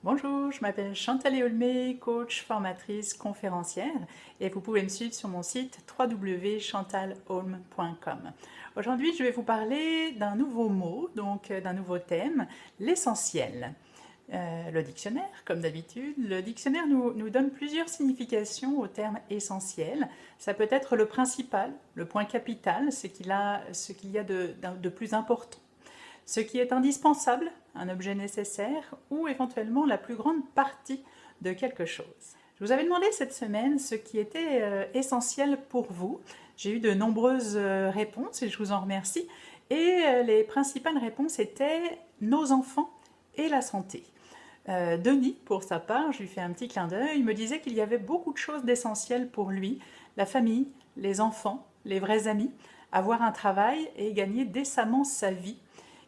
Bonjour, je m'appelle Chantal Eolmé, coach, formatrice, conférencière et vous pouvez me suivre sur mon site www.chantalholm.com. Aujourd'hui, je vais vous parler d'un nouveau mot, donc d'un nouveau thème, l'essentiel. Le dictionnaire, comme d'habitude, le dictionnaire nous donne plusieurs significations au terme essentiel. Ça peut être le principal, le point capital, ce qu'il y a de plus important, ce qui est indispensable, un objet nécessaire, ou éventuellement la plus grande partie de quelque chose. Je vous avais demandé cette semaine ce qui était essentiel pour vous. J'ai eu de nombreuses réponses et je vous en remercie. Et les principales réponses étaient nos enfants et la santé. Denis, pour sa part, je lui fais un petit clin d'œil, me disait qu'il y avait beaucoup de choses d'essentielles pour lui, la famille, les enfants, les vrais amis, avoir un travail et gagner décemment sa vie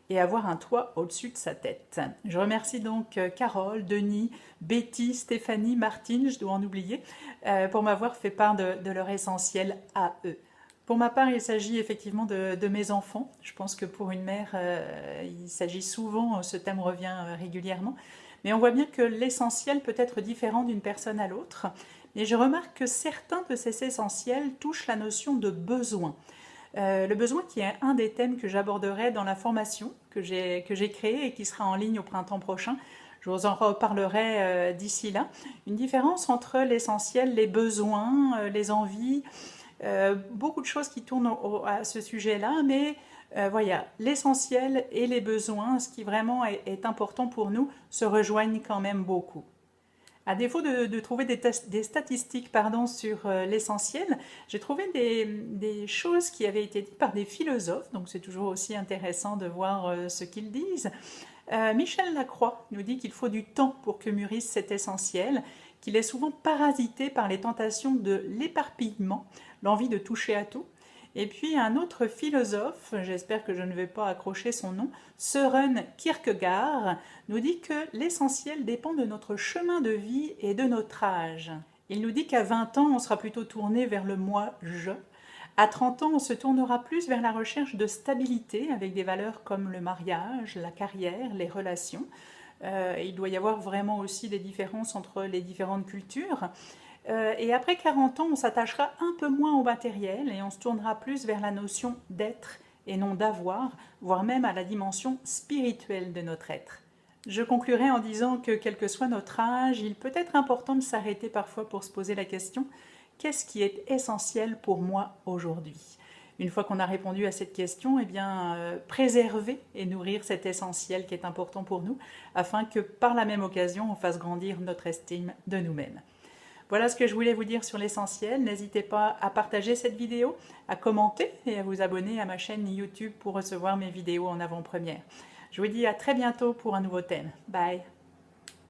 et avoir un toit au-dessus de sa tête. Je remercie donc Carole, Denis, Betty, Stéphanie, Martine, je dois en oublier, pour m'avoir fait part de leur essentiel à eux. Pour ma part, il s'agit effectivement de mes enfants. Je pense que pour une mère, il s'agit souvent, ce thème revient régulièrement, mais on voit bien que l'essentiel peut être différent d'une personne à l'autre. Et je remarque que certains de ces essentiels touchent la notion de besoin. Le besoin qui est un des thèmes que j'aborderai dans la formation que j'ai créée et qui sera en ligne au printemps prochain. Je vous en reparlerai d'ici là. Une différence entre l'essentiel, les besoins, les envies, beaucoup de choses qui tournent à ce sujet-là, mais voilà, l'essentiel et les besoins, ce qui vraiment est important pour nous, se rejoignent quand même beaucoup. À défaut de trouver des statistiques sur l'essentiel, j'ai trouvé des choses qui avaient été dites par des philosophes, donc c'est toujours aussi intéressant de voir ce qu'ils disent. Michel Lacroix nous dit qu'il faut du temps pour que mûrisse cet essentiel, qu'il est souvent parasité par les tentations de l'éparpillement, l'envie de toucher à tout. Et puis un autre philosophe, j'espère que je ne vais pas accrocher son nom, Søren Kierkegaard, nous dit que l'essentiel dépend de notre chemin de vie et de notre âge. Il nous dit qu'à 20 ans, on sera plutôt tourné vers le moi-je. À 30 ans, on se tournera plus vers la recherche de stabilité avec des valeurs comme le mariage, la carrière, les relations. Il doit y avoir vraiment aussi des différences entre les différentes cultures. Et après 40 ans, on s'attachera un peu moins au matériel et on se tournera plus vers la notion d'être et non d'avoir, voire même à la dimension spirituelle de notre être. Je conclurai en disant que quel que soit notre âge, il peut être important de s'arrêter parfois pour se poser la question « Qu'est-ce qui est essentiel pour moi aujourd'hui ?» Une fois qu'on a répondu à cette question, eh bien, préserver et nourrir cet essentiel qui est important pour nous, afin que par la même occasion, on fasse grandir notre estime de nous-mêmes. Voilà ce que je voulais vous dire sur l'essentiel. N'hésitez pas à partager cette vidéo, à commenter et à vous abonner à ma chaîne YouTube pour recevoir mes vidéos en avant-première. Je vous dis à très bientôt pour un nouveau thème. Bye!